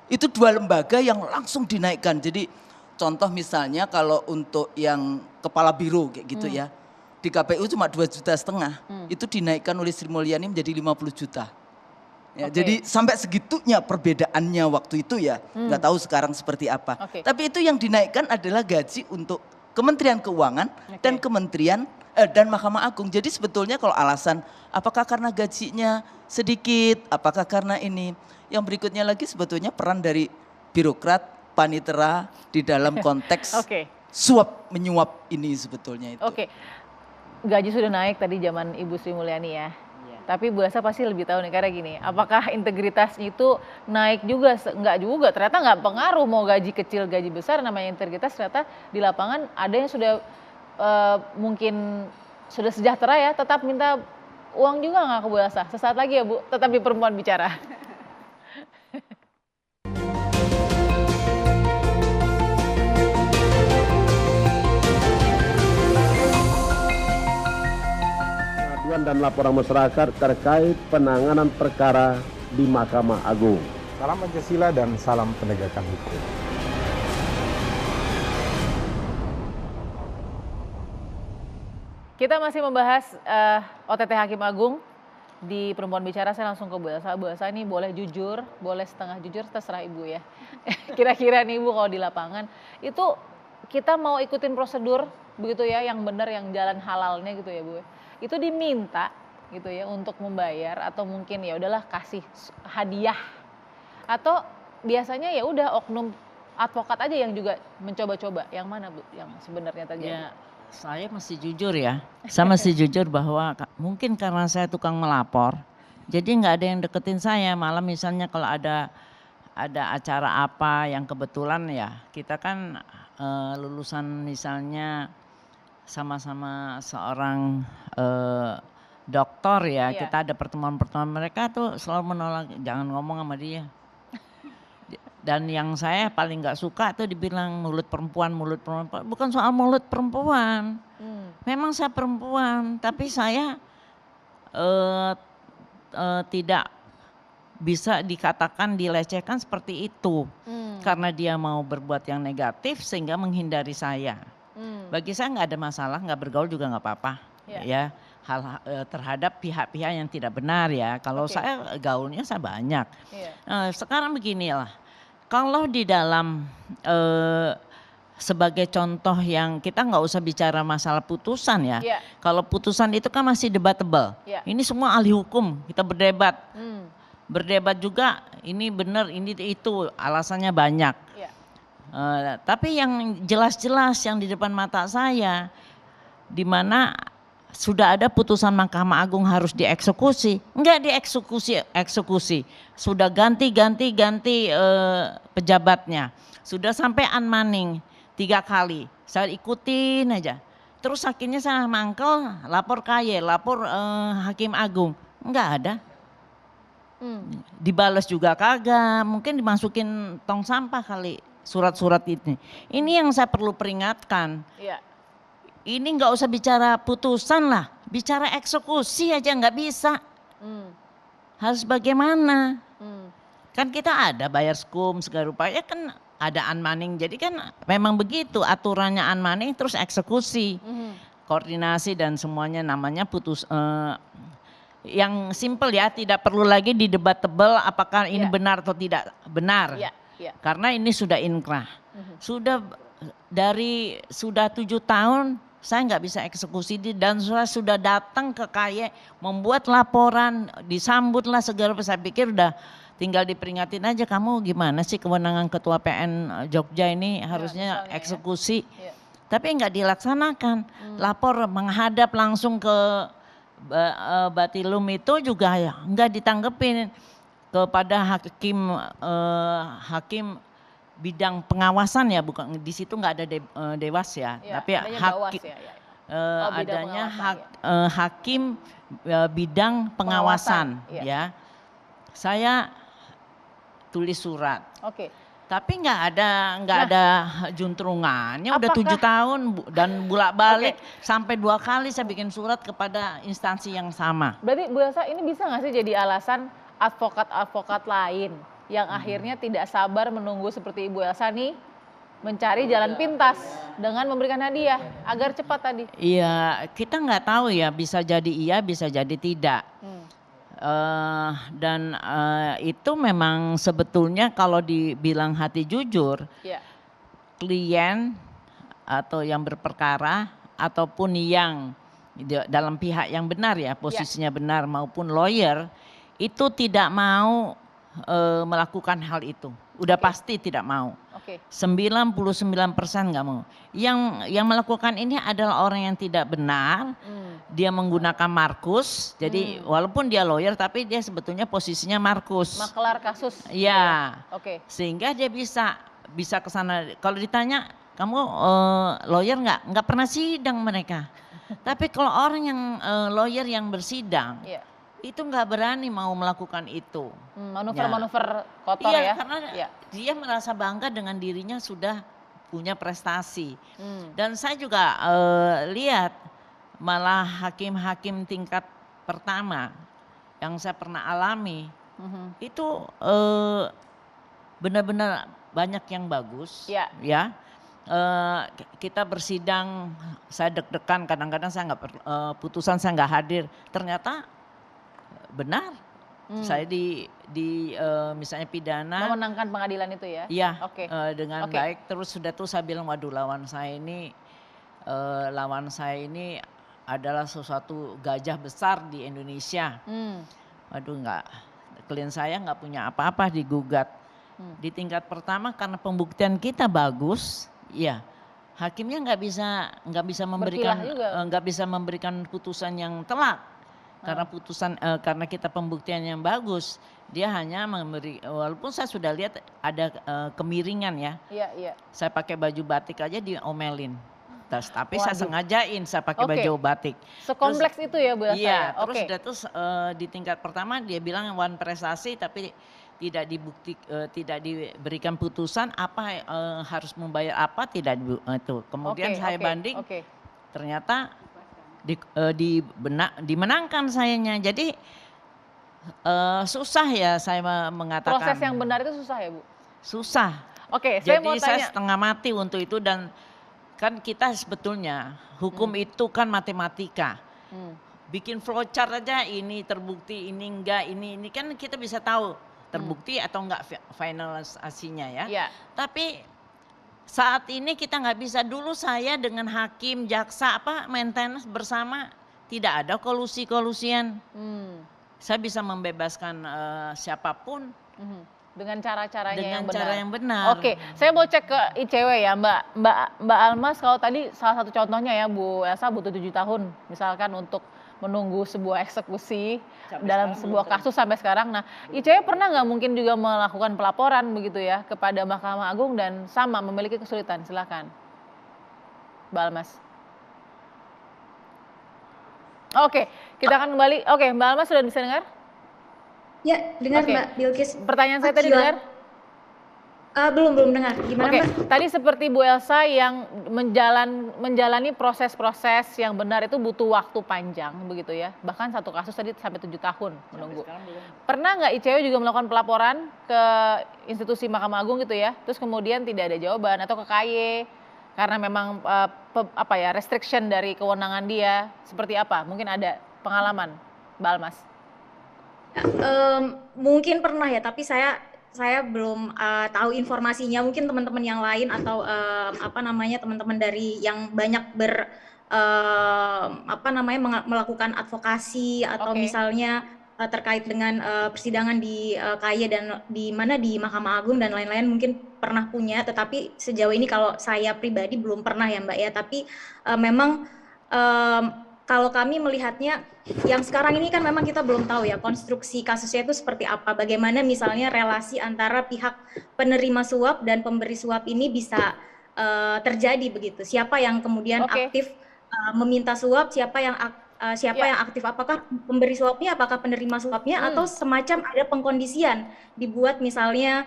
[SPEAKER 4] Itu 2 lembaga yang langsung dinaikkan. Jadi contoh misalnya kalau untuk yang kepala biro kayak gitu ya. Di KPU cuma 2,5 juta. Itu dinaikkan oleh Sri Mulyani menjadi 50 juta. Ya, jadi sampai segitunya perbedaannya waktu itu ya. Nggak tahu sekarang seperti apa. Tapi itu yang dinaikkan adalah gaji untuk Kementerian Keuangan dan Kementerian dan Mahkamah Agung. Jadi sebetulnya kalau alasan apakah karena gajinya sedikit, apakah karena ini. Yang berikutnya lagi sebetulnya peran dari birokrat, panitera di dalam konteks suap menyuap ini sebetulnya itu.
[SPEAKER 3] Gaji sudah naik tadi zaman Ibu Sri Mulyani ya. Tapi Bu Elsa pasti lebih tahu nih karena gini, apakah integritasnya itu naik juga? Enggak juga, ternyata nggak pengaruh mau gaji kecil, gaji besar, namanya integritas ternyata di lapangan ada yang sudah mungkin sudah sejahtera ya, tetap minta uang juga nggak ke Bu Elsa? Sesaat lagi ya Bu, tetap di Perempuan Bicara.
[SPEAKER 1] Dan laporan masyarakat terkait penanganan perkara di Mahkamah Agung.
[SPEAKER 2] Salam Pancasila dan salam penegakan hukum.
[SPEAKER 3] Kita masih membahas OTT Hakim Agung di Perempuan Bicara. Saya langsung ke Bu Elsa. Bu Elsa ini boleh jujur, boleh setengah jujur, terserah Ibu ya. Kira-kira nih Ibu kalau di lapangan itu kita mau ikutin prosedur begitu ya, yang benar, yang jalan halalnya gitu ya Bu. Itu diminta gitu ya untuk membayar atau mungkin ya udahlah kasih hadiah, atau biasanya ya udah oknum advokat aja yang juga mencoba-coba, yang mana Bu yang sebenarnya terjadi?
[SPEAKER 5] Ya, saya masih jujur ya, saya masih jujur bahwa mungkin karena saya tukang melapor, jadi nggak ada yang deketin saya, malah misalnya kalau ada acara apa yang kebetulan ya kita kan lulusan misalnya sama-sama seorang dokter ya, kita ada pertemuan-pertemuan, mereka tuh selalu menolak, jangan ngomong sama dia. Dan yang saya paling nggak suka tuh dibilang mulut perempuan, bukan soal mulut perempuan. Memang saya perempuan, tapi saya tidak bisa dikatakan dilecehkan seperti itu. Karena dia mau berbuat yang negatif sehingga menghindari saya. Bagi saya nggak ada masalah, nggak bergaul juga nggak apa-apa, ya hal terhadap pihak-pihak yang tidak benar ya. Kalau saya gaulnya saya banyak. Sekarang beginilah, kalau di dalam sebagai contoh yang kita nggak usah bicara masalah putusan ya. Kalau putusan itu kan masih debatable. Ini semua ahli hukum, kita berdebat, berdebat juga. Ini benar, ini itu, alasannya banyak. Tapi yang jelas-jelas yang di depan mata saya, di mana sudah ada putusan Mahkamah Agung harus dieksekusi, enggak dieksekusi, sudah ganti pejabatnya, sudah sampai unmanning 3 kali, saya ikutin aja, terus akhirnya saya mangkel, lapor KY, lapor Hakim Agung, enggak ada. Dibalas juga kagak, mungkin dimasukin tong sampah kali surat-surat ini. Ini yang saya perlu peringatkan. Ini nggak usah bicara putusan lah, bicara eksekusi aja nggak bisa. Harus bagaimana? Kan kita ada bayar skum segala rupa, ya kan ada unmanning. Jadi kan memang begitu aturannya, unmanning terus eksekusi, koordinasi dan semuanya, namanya putus. Yang simple ya, tidak perlu lagi didebatable apakah ini benar atau tidak benar. Karena ini sudah inkrah, sudah 7 tahun saya nggak bisa eksekusi dan saya sudah datang ke KY membuat laporan, disambutlah segala, saya pikir udah tinggal diperingatin aja, kamu gimana sih kewenangan Ketua PN Jogja ini harusnya eksekusi, tapi nggak dilaksanakan. Lapor menghadap langsung ke Batilum itu juga ya nggak ditanggepin. Kepada hakim bidang pengawasan ya, bukan di situ nggak ada dewas ya, tapi adanya hakim bidang pengawasan ya. Saya tulis surat, tapi nggak ada juntrungannya. Udah 7 tahun dan bolak-balik sampai 2 kali saya bikin surat kepada instansi yang sama.
[SPEAKER 3] Berarti Bu Elsa ini bisa nggak sih jadi alasan advokat-advokat lain yang akhirnya tidak sabar menunggu seperti Ibu Elsa nih mencari jalan pintas dengan memberikan hadiah agar cepat tadi.
[SPEAKER 5] Iya, kita nggak tahu ya, bisa jadi iya, bisa jadi tidak. Dan itu memang sebetulnya kalau dibilang hati jujur, klien atau yang berperkara ataupun yang dalam pihak yang benar ya, posisinya benar maupun lawyer itu tidak mau melakukan hal itu. Udah pasti tidak mau. 99% nggak mau. Yang melakukan ini adalah orang yang tidak benar. Dia menggunakan Markus. Jadi walaupun dia lawyer tapi dia sebetulnya posisinya Markus.
[SPEAKER 3] Makelar kasus.
[SPEAKER 5] Iya. Sehingga dia bisa ke sana. Kalau ditanya, kamu lawyer nggak? Nggak pernah sidang mereka. Tapi kalau orang yang lawyer yang bersidang, itu nggak berani mau melakukan itu.
[SPEAKER 3] Manuver-manuver kotor
[SPEAKER 5] ya.
[SPEAKER 3] Karena
[SPEAKER 5] dia merasa bangga dengan dirinya sudah punya prestasi. Dan saya juga lihat malah hakim-hakim tingkat pertama yang saya pernah alami, itu benar-benar banyak yang bagus. Ya. Kita bersidang, saya deg-degan, kadang-kadang saya nggak putusan saya nggak hadir. Ternyata benar, saya misalnya pidana
[SPEAKER 3] memenangkan pengadilan itu ya?
[SPEAKER 5] Iya, dengan baik. Terus sudah tuh saya bilang, waduh lawan saya ini adalah sesuatu gajah besar di Indonesia. Waduh klien saya nggak punya apa-apa digugat. Di tingkat pertama karena pembuktian kita bagus, ya hakimnya nggak bisa memberikan putusan yang telat. Karena kita pembuktian yang bagus, dia hanya memberi, walaupun saya sudah lihat ada kemiringan ya. Saya pakai baju batik aja diomelin. Tapi saya sengajain saya pakai baju batik.
[SPEAKER 3] Sekompleks itu ya Bu Elsa?
[SPEAKER 5] Iya, terus di tingkat pertama dia bilang one prestasi tapi tidak diberikan putusan apa harus membayar apa tidak itu. Kemudian saya banding, ternyata dimenangkan sayanya. Jadi susah ya saya mengatakan.
[SPEAKER 3] Proses yang benar itu susah ya Bu?
[SPEAKER 5] Susah.
[SPEAKER 3] Saya mau tanya.
[SPEAKER 5] Saya setengah mati untuk itu dan kan kita sebetulnya hukum itu kan matematika. Bikin flowchart aja ini terbukti, ini enggak, ini kan kita bisa tahu terbukti atau enggak finalisasinya ya. Tapi saat ini kita nggak bisa. Dulu saya dengan hakim, jaksa maintenance bersama tidak ada kolusi-kolusian. Saya bisa membebaskan siapapun
[SPEAKER 3] dengan cara-caranya
[SPEAKER 5] yang benar.
[SPEAKER 3] Saya mau cek ke ICW ya Mbak Almas. Kalau tadi salah satu contohnya ya Bu Elsa butuh 7 tahun misalkan untuk menunggu sebuah eksekusi dalam sebuah kasus sampai sekarang. Nah, ICW pernah nggak mungkin juga melakukan pelaporan begitu ya kepada Mahkamah Agung dan sama memiliki kesulitan? Silakan, Mbak Almas. Kita akan kembali. Mbak Almas sudah bisa dengar?
[SPEAKER 7] Ya, dengar Mbak Bilkis.
[SPEAKER 3] Pertanyaan saya tadi dengar?
[SPEAKER 7] Belum dengar. Gimana Mbak?
[SPEAKER 3] Tadi seperti Bu Elsa yang menjalani proses-proses yang benar itu butuh waktu panjang begitu ya. Bahkan satu kasus tadi sampai 7 tahun menunggu. Pernah nggak ICW juga melakukan pelaporan ke institusi Mahkamah Agung gitu ya. Terus kemudian tidak ada jawaban atau ke KY karena memang restriction dari kewenangan dia. Seperti apa? Mungkin ada pengalaman Mbak Almas?
[SPEAKER 7] Mungkin pernah ya, tapi saya belum tahu informasinya. Mungkin teman-teman yang lain atau teman-teman dari yang banyak melakukan advokasi atau misalnya terkait dengan persidangan di KY dan di Mahkamah Agung dan lain-lain mungkin pernah punya. Tetapi sejauh ini kalau saya pribadi belum pernah ya Mbak ya. Tapi memang kalau kami melihatnya yang sekarang ini kan memang kita belum tahu ya konstruksi kasusnya itu seperti apa. Bagaimana misalnya relasi antara pihak penerima suap dan pemberi suap ini bisa terjadi begitu. Siapa yang kemudian aktif meminta suap, siapa yang aktif, apakah pemberi suapnya, apakah penerima suapnya atau semacam ada pengkondisian dibuat misalnya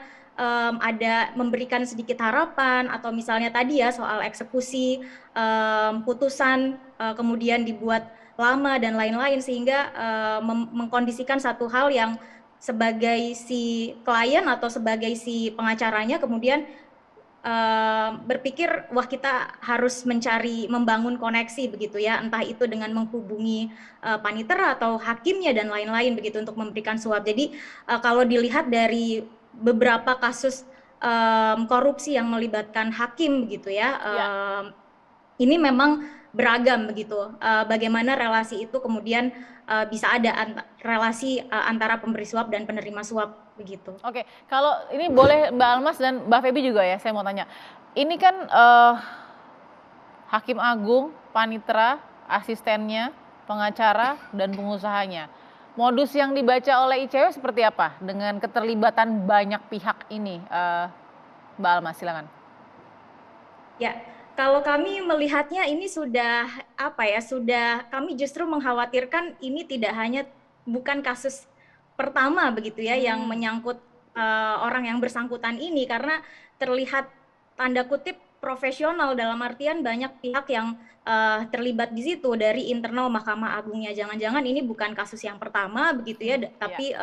[SPEAKER 7] ada memberikan sedikit harapan atau misalnya tadi ya soal eksekusi, putusan kemudian dibuat lama dan lain-lain sehingga mengkondisikan satu hal yang sebagai si klien atau sebagai si pengacaranya kemudian berpikir wah kita harus membangun koneksi begitu ya, entah itu dengan menghubungi panitera atau hakimnya dan lain-lain begitu untuk memberikan suap. Jadi kalau dilihat dari beberapa kasus korupsi yang melibatkan hakim begitu ya, ini memang beragam begitu. Bagaimana relasi itu kemudian bisa ada relasi antara pemberi suap dan penerima suap begitu.
[SPEAKER 3] Oke, kalau ini boleh Mbak Almas dan Mbak Feby juga ya, saya mau tanya. Ini kan Hakim Agung, panitera, asistennya, pengacara, dan pengusahanya. Modus yang dibaca oleh ICW seperti apa dengan keterlibatan banyak pihak ini? Mbak Almas, silakan.
[SPEAKER 7] Ya, kalau kami melihatnya ini sudah kami justru mengkhawatirkan ini bukan kasus pertama begitu ya yang menyangkut orang yang bersangkutan ini, karena terlihat tanda kutip profesional dalam artian banyak pihak yang terlibat di situ dari internal Mahkamah Agungnya. Jangan-jangan ini bukan kasus yang pertama begitu ya, tapi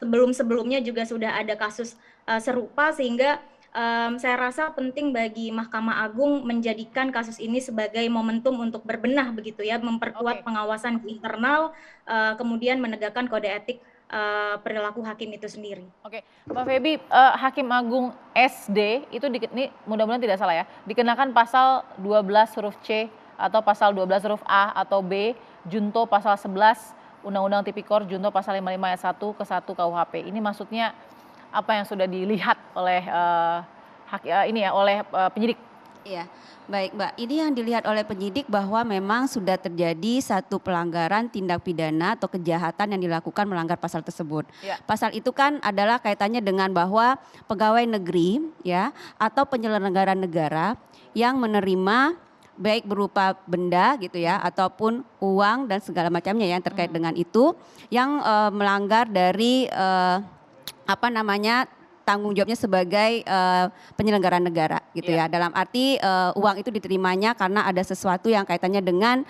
[SPEAKER 7] sebelum-sebelumnya juga sudah ada kasus serupa, sehingga saya rasa penting bagi Mahkamah Agung menjadikan kasus ini sebagai momentum untuk berbenah begitu ya, memperkuat pengawasan di internal, kemudian menegakkan kode etik perilaku hakim itu sendiri.
[SPEAKER 3] Oke, Mbak Feby, Hakim Agung SD itu ini mudah-mudahan tidak salah ya, dikenakan pasal 12 huruf C atau pasal 12 huruf A atau B, junto pasal 11 Undang-Undang Tipikor, junto pasal 55 ayat 1 ke 1 KUHP. Ini maksudnya apa yang sudah dilihat oleh penyidik?
[SPEAKER 6] Iya, baik Mbak. Ini yang dilihat oleh penyidik bahwa memang sudah terjadi satu pelanggaran tindak pidana atau kejahatan yang dilakukan melanggar pasal tersebut. Ya. Pasal itu kan adalah kaitannya dengan bahwa pegawai negeri ya atau penyelenggara negara yang menerima baik berupa benda gitu ya ataupun uang dan segala macamnya yang terkait dengan itu yang melanggar dari tanggung jawabnya sebagai penyelenggara negara gitu ya. Dalam arti uang itu diterimanya karena ada sesuatu yang kaitannya dengan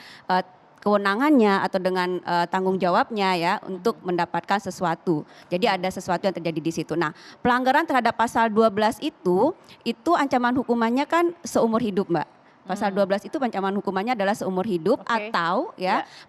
[SPEAKER 6] kewenangannya atau dengan tanggung jawabnya ya untuk mendapatkan sesuatu. Jadi ada sesuatu yang terjadi di situ. Nah, pelanggaran terhadap pasal 12 itu ancaman hukumannya kan seumur hidup, Mbak. Pasal 12 itu ancaman hukumannya adalah seumur hidup atau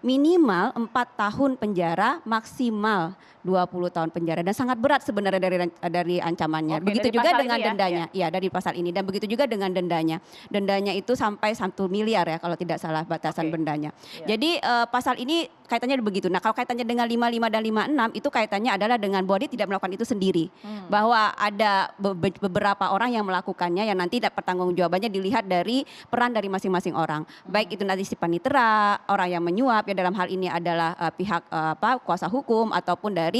[SPEAKER 6] minimal 4 tahun penjara, maksimal 20 tahun penjara, dan sangat berat sebenarnya dari ancamannya. Begitu juga dengan dendanya. Ya, dari pasal ini, dan begitu juga dengan dendanya. Dendanya itu sampai 1 miliar ya kalau tidak salah batasan bendanya. Jadi pasal ini kaitannya begitu. Nah, kalau kaitannya dengan 55 dan 56 itu kaitannya adalah dengan bahwa dia tidak melakukan itu sendiri. Bahwa ada beberapa orang yang melakukannya yang nanti pertanggungjawabannya dilihat dari peran dari masing-masing orang. Baik itu nanti si panitera, orang yang menyuap ya dalam hal ini adalah pihak kuasa hukum ataupun dari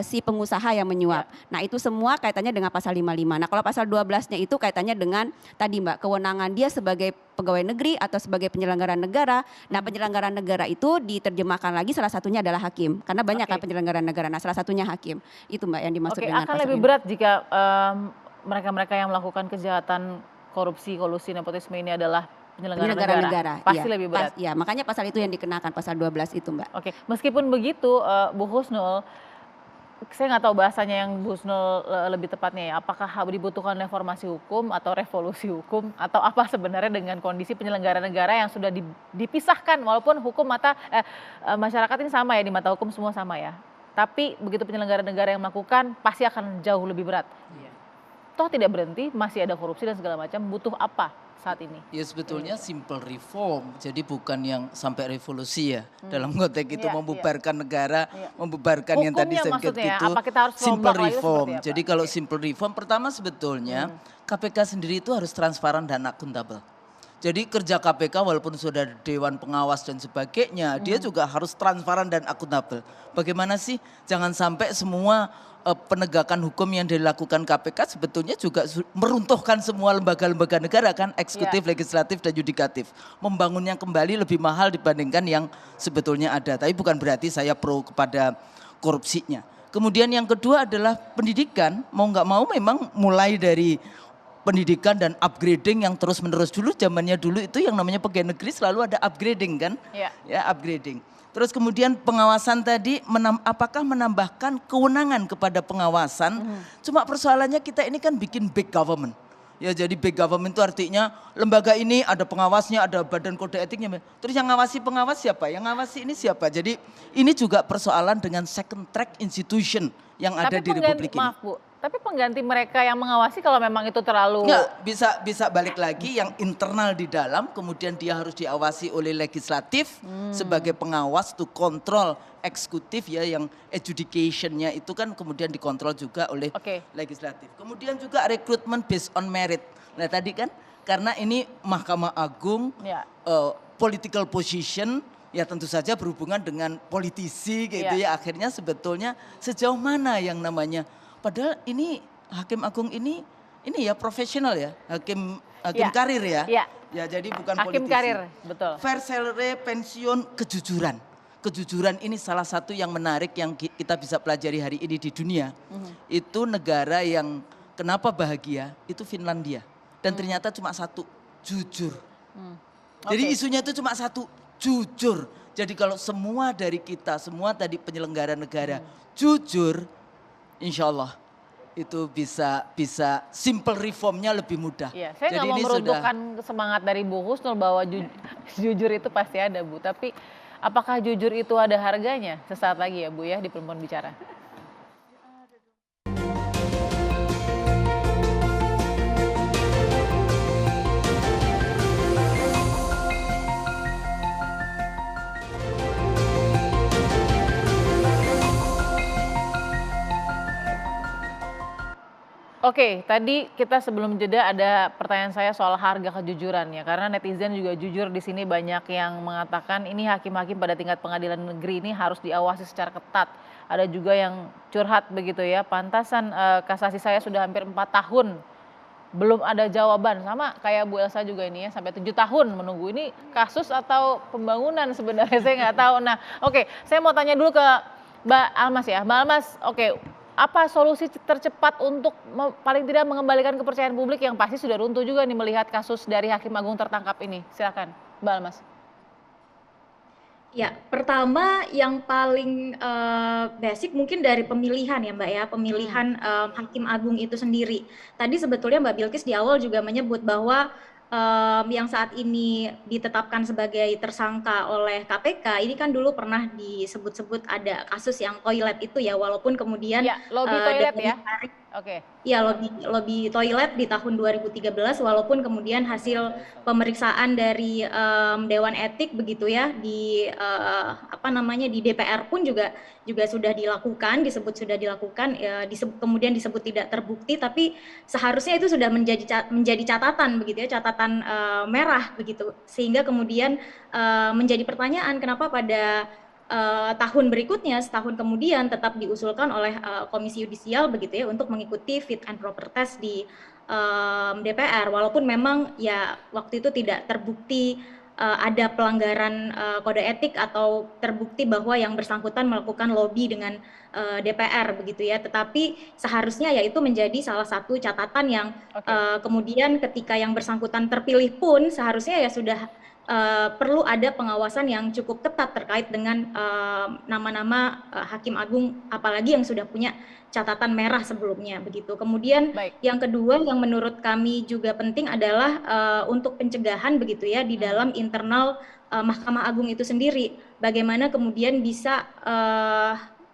[SPEAKER 6] si pengusaha yang menyuap. Nah, itu semua kaitannya dengan pasal 55. Nah, kalau pasal 12-nya itu kaitannya dengan tadi Mbak, kewenangan dia sebagai pegawai negeri atau sebagai penyelenggara negara. Nah, penyelenggara negara itu diterjemahkan lagi salah satunya adalah hakim. Karena banyak kan penyelenggara negara. Nah, salah satunya hakim. Itu Mbak yang dimaksud dengan
[SPEAKER 3] akan
[SPEAKER 6] pasal
[SPEAKER 3] lebih
[SPEAKER 6] ini.
[SPEAKER 3] berat jika mereka-mereka yang melakukan kejahatan korupsi, kolusi, nepotisme ini adalah penyelenggara negara. Pasti lebih berat.
[SPEAKER 6] Ya, makanya pasal itu yang dikenakan, pasal 12 itu Mbak.
[SPEAKER 3] Oke, meskipun begitu Bu Husnul, saya nggak tahu bahasanya yang Bu Husnul lebih tepatnya ya, apakah dibutuhkan reformasi hukum atau revolusi hukum atau apa sebenarnya dengan kondisi penyelenggara negara yang sudah dipisahkan, walaupun hukum masyarakat ini sama ya, di mata hukum semua sama ya, tapi begitu penyelenggara negara yang melakukan pasti akan jauh lebih berat. Toh tidak berhenti, masih ada korupsi dan segala macam, butuh apa saat ini?
[SPEAKER 4] Ya sebetulnya simple reform, jadi bukan yang sampai revolusi ya. Dalam konteks itu membubarkan negara, membubarkan yang tadi saya katakan itu simple reform. Jadi kalau simple reform, pertama sebetulnya KPK sendiri itu harus transparan dan akuntabel. Jadi kerja KPK walaupun sudah ada Dewan Pengawas dan sebagainya, dia juga harus transparan dan akuntabel. Bagaimana sih jangan sampai semua penegakan hukum yang dilakukan KPK sebetulnya juga meruntuhkan semua lembaga-lembaga negara kan, eksekutif, legislatif, dan yudikatif. Membangunnya kembali lebih mahal dibandingkan yang sebetulnya ada. Tapi bukan berarti saya pro kepada korupsinya. Kemudian yang kedua adalah pendidikan, mau nggak mau memang mulai dari pendidikan dan upgrading yang terus-menerus. Dulu zamannya dulu itu yang namanya pegawai negeri selalu ada upgrading kan, ya upgrading. Terus kemudian pengawasan tadi apakah menambahkan kewenangan kepada pengawasan? Cuma persoalannya kita ini kan bikin big government. Ya jadi big government itu artinya lembaga ini ada pengawasnya, ada badan kode etiknya. Terus yang ngawasi pengawas siapa? Yang ngawasi ini siapa? Jadi ini juga persoalan dengan second track institution yang ada di Republik ini.
[SPEAKER 3] Maaf Bu, tapi pengganti mereka yang mengawasi kalau memang itu terlalu...
[SPEAKER 4] Nggak, bisa balik lagi yang internal di dalam, kemudian dia harus diawasi oleh legislatif sebagai pengawas to kontrol eksekutif ya, yang adjudication-nya itu kan kemudian dikontrol juga oleh legislatif. Kemudian juga rekrutmen based on merit. Nah tadi kan karena ini Mahkamah Agung political position, ya tentu saja berhubungan dengan politisi gitu ya. Akhirnya sebetulnya sejauh mana yang namanya, padahal ini Hakim Agung ini ya profesional ya, hakim karir ya. Ya jadi bukan
[SPEAKER 3] hakim
[SPEAKER 4] politisi.
[SPEAKER 3] Karir, betul.
[SPEAKER 4] Fair salary, pensiun, kejujuran. Kejujuran ini salah satu yang menarik yang kita bisa pelajari hari ini di dunia. Itu negara yang kenapa bahagia, itu Finlandia. Dan ternyata cuma satu, jujur. Jadi isunya itu cuma satu, jujur. Jadi kalau semua dari kita, semua tadi penyelenggara negara jujur, insya Allah itu bisa simple reformnya lebih mudah.
[SPEAKER 3] Iya, saya nggak mau meruntuhkan semangat dari Bu Husnul bahwa jujur itu pasti ada Bu. Tapi apakah jujur itu ada harganya? Sesaat lagi ya Bu ya di Perempuan Bicara. Oke, tadi kita sebelum jeda ada pertanyaan saya soal harga kejujuran ya, karena netizen juga jujur di sini banyak yang mengatakan ini hakim-hakim pada tingkat pengadilan negeri ini harus diawasi secara ketat. Ada juga yang curhat begitu ya, pantasan kasasi saya sudah hampir 4 tahun belum ada jawaban, sama kayak Bu Elsa juga ini ya, sampai 7 tahun menunggu. Ini kasus atau pembangunan sebenarnya saya nggak tahu. Nah, oke, saya mau tanya dulu ke Mbak Almas ya, Mbak Almas, oke. Apa solusi tercepat untuk paling tidak mengembalikan kepercayaan publik yang pasti sudah runtuh juga nih melihat kasus dari Hakim Agung tertangkap ini? Silakan, Mbak Almas.
[SPEAKER 7] Ya, pertama yang paling basic mungkin dari pemilihan ya Mbak ya, pemilihan Hakim Agung itu sendiri. Tadi sebetulnya Mbak Bilkis di awal juga menyebut bahwa yang saat ini ditetapkan sebagai tersangka oleh KPK ini kan dulu pernah disebut-sebut ada kasus yang toilet itu ya, walaupun kemudian
[SPEAKER 3] lobby toilet ya. Ya,
[SPEAKER 7] lobby toilet di tahun 2013, walaupun kemudian hasil pemeriksaan dari Dewan Etik begitu ya di di DPR pun juga sudah dilakukan, sudah dilakukan, kemudian disebut tidak terbukti, tapi seharusnya itu sudah menjadi catatan begitu ya, catatan merah begitu, sehingga kemudian menjadi pertanyaan kenapa pada tahun berikutnya, setahun kemudian tetap diusulkan oleh Komisi Yudisial begitu ya untuk mengikuti fit and proper test di DPR, walaupun memang ya waktu itu tidak terbukti ada pelanggaran kode etik atau terbukti bahwa yang bersangkutan melakukan lobby dengan DPR begitu ya, tetapi seharusnya ya itu menjadi salah satu catatan yang kemudian ketika yang bersangkutan terpilih pun seharusnya ya sudah perlu ada pengawasan yang cukup ketat terkait dengan nama-nama Hakim Agung, apalagi yang sudah punya catatan merah sebelumnya begitu. Kemudian yang kedua yang menurut kami juga penting adalah untuk pencegahan begitu ya di dalam internal Mahkamah Agung itu sendiri. Bagaimana kemudian bisa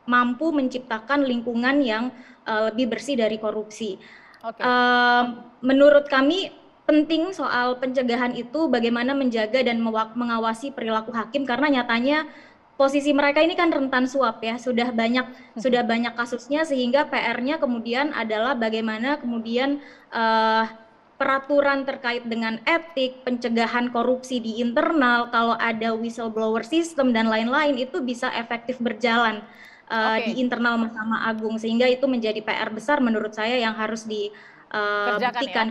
[SPEAKER 7] mampu menciptakan lingkungan yang lebih bersih dari korupsi. Menurut kami penting soal pencegahan itu bagaimana menjaga dan mengawasi perilaku hakim, karena nyatanya posisi mereka ini kan rentan suap ya, sudah banyak kasusnya, sehingga PR-nya kemudian adalah bagaimana kemudian peraturan terkait dengan etik, pencegahan korupsi di internal, kalau ada whistleblower system dan lain-lain itu bisa efektif berjalan di internal Mahkamah Agung, sehingga itu menjadi PR besar menurut saya yang harus dibuktikan.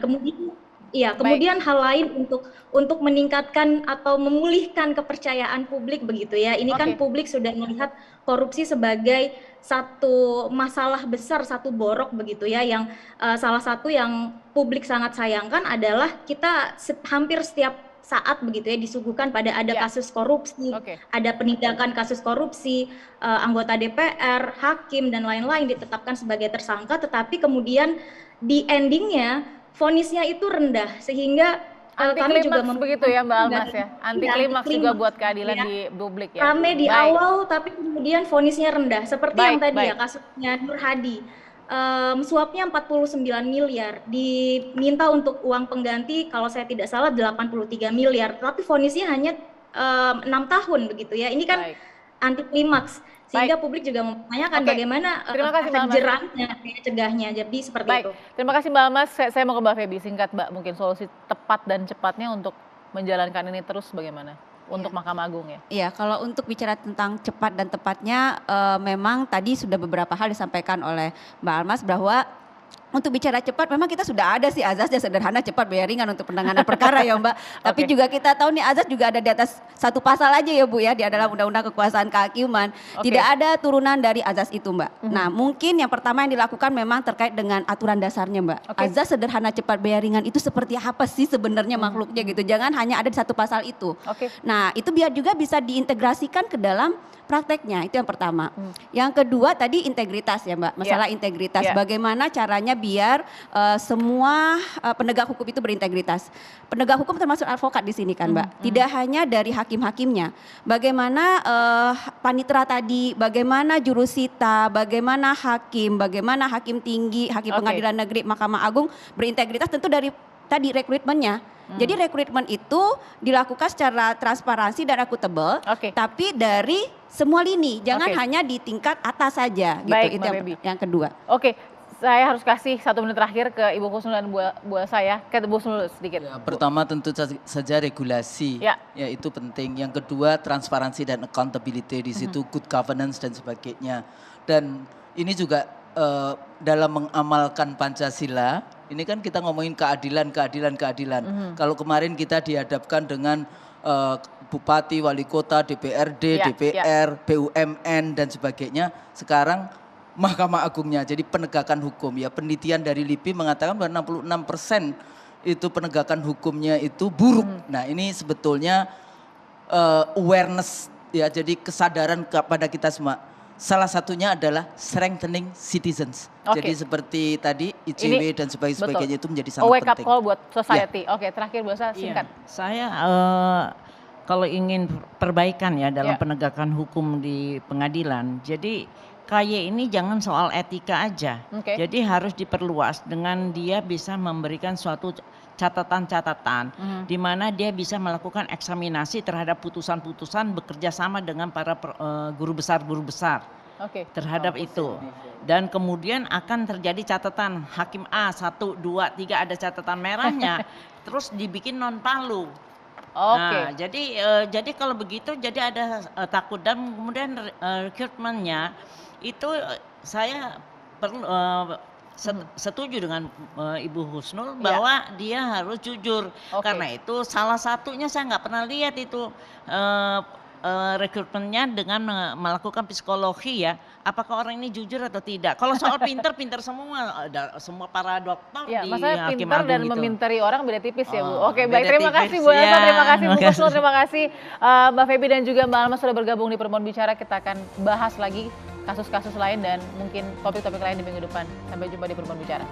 [SPEAKER 7] Kemudian hal lain untuk meningkatkan atau memulihkan kepercayaan publik begitu ya. Ini kan publik sudah melihat korupsi sebagai satu masalah besar, satu borok begitu ya, yang salah satu yang publik sangat sayangkan adalah kita hampir setiap saat begitu ya disuguhkan pada ada kasus korupsi, ada penindakan kasus korupsi, anggota DPR, hakim dan lain-lain ditetapkan sebagai tersangka, tetapi kemudian di endingnya vonisnya itu rendah sehingga kami juga
[SPEAKER 3] begitu ya Mbak Almas ya, anti klimaks juga buat keadilan
[SPEAKER 7] ya.
[SPEAKER 3] di publik ya.
[SPEAKER 7] Rame di awal tapi kemudian vonisnya rendah seperti yang tadi ya kasusnya Nur Hadi. Suapnya 49 miliar, diminta untuk uang pengganti kalau saya tidak salah 83 miliar, tapi vonisnya hanya 6 tahun begitu ya. Ini kan anti klimaks, sehingga publik juga mempertanyakan bagaimana efek jeratnya, cegahnya, jadi seperti itu.
[SPEAKER 3] Terima kasih Mbak Almas, saya mau ke Mbak Feby, singkat Mbak, mungkin solusi tepat dan cepatnya untuk menjalankan ini terus bagaimana? Untuk Mahkamah Agung ya?
[SPEAKER 6] Iya, kalau untuk bicara tentang cepat dan tepatnya, memang tadi sudah beberapa hal disampaikan oleh Mbak Almas bahwa untuk bicara cepat memang kita sudah ada sih azasnya sederhana, cepat, bayar ringan untuk penanganan perkara ya Mbak. Tapi juga kita tahu nih azas juga ada di atas satu pasal aja ya Bu ya, di dalam Undang-Undang Kekuasaan Kehakiman. Tidak ada turunan dari azas itu Mbak. Nah mungkin yang pertama yang dilakukan memang terkait dengan aturan dasarnya Mbak. Azas sederhana, cepat, bayar ringan itu seperti apa sih sebenarnya makhluknya gitu. Jangan hanya ada di satu pasal itu. Nah itu biar juga bisa diintegrasikan ke dalam prakteknya, itu yang pertama. Yang kedua tadi integritas ya Mbak, masalah integritas. Bagaimana caranya biar semua penegak hukum itu berintegritas. Penegak hukum termasuk advokat di sini kan Mbak. Tidak hanya dari hakim-hakimnya. Bagaimana panitera tadi, bagaimana jurusita, bagaimana hakim tinggi, hakim pengadilan negeri, Mahkamah Agung berintegritas tentu dari tadi rekrutmennya. Jadi rekrutmen itu dilakukan secara transparansi dan akuntabel, tapi dari semua lini, jangan hanya di tingkat atas saja.
[SPEAKER 3] Baik,
[SPEAKER 6] gitu. Itu yang kedua.
[SPEAKER 3] Saya harus kasih 1 menit terakhir ke Ibu Husnul dan buat saya, ke Ibu Husnul sedikit.
[SPEAKER 4] Ya, pertama tentu saja regulasi, ya itu penting. Yang kedua transparansi dan accountability, di situ good governance dan sebagainya. Dan ini juga dalam mengamalkan Pancasila, ini kan kita ngomongin keadilan. Kalau kemarin kita dihadapkan dengan bupati, wali kota, DPRD, DPR, BUMN dan sebagainya. Sekarang Mahkamah Agungnya, jadi penegakan hukum ya. Penelitian dari LIPI mengatakan bahwa 66% itu penegakan hukumnya itu buruk. Nah ini sebetulnya awareness ya, jadi kesadaran kepada kita semua. Salah satunya adalah strengthening citizens. Jadi seperti tadi ICW dan sebagainya itu menjadi sangat penting.
[SPEAKER 3] Wake up call buat society. Terakhir Bu Elsa singkat.
[SPEAKER 5] Saya kalau ingin perbaikan ya dalam penegakan hukum di pengadilan, jadi KY ini jangan soal etika aja. Jadi harus diperluas dengan dia bisa memberikan suatu catatan-catatan di mana dia bisa melakukan eksaminasi terhadap putusan-putusan bekerja sama dengan para guru besar terhadap itu. Dan kemudian akan terjadi catatan hakim A 1, 2, 3 ada catatan merahnya terus dibikin non palu. Nah, jadi kalau begitu jadi ada takut dan kemudian rekrutmennya itu saya perlu setuju dengan Ibu Husnul bahwa dia harus jujur. Karena itu salah satunya saya nggak pernah lihat itu rekrutmennya dengan melakukan psikologi ya. Apakah orang ini jujur atau tidak? Kalau soal pinter semua, semua para dokter di Hakim
[SPEAKER 3] pinter
[SPEAKER 5] Agung
[SPEAKER 3] dan
[SPEAKER 5] itu.
[SPEAKER 3] meminteri orang beda tipis ya Bu. Baik, terima kasih Bu Elsa, terima kasih Bu Husnul, terima kasih Mbak Feby dan juga Mbak Almas sudah bergabung di Perempuan Bicara. Kita akan bahas lagi kasus-kasus lain dan mungkin topik-topik lain di minggu depan. Sampai jumpa di Perempuan Bicara.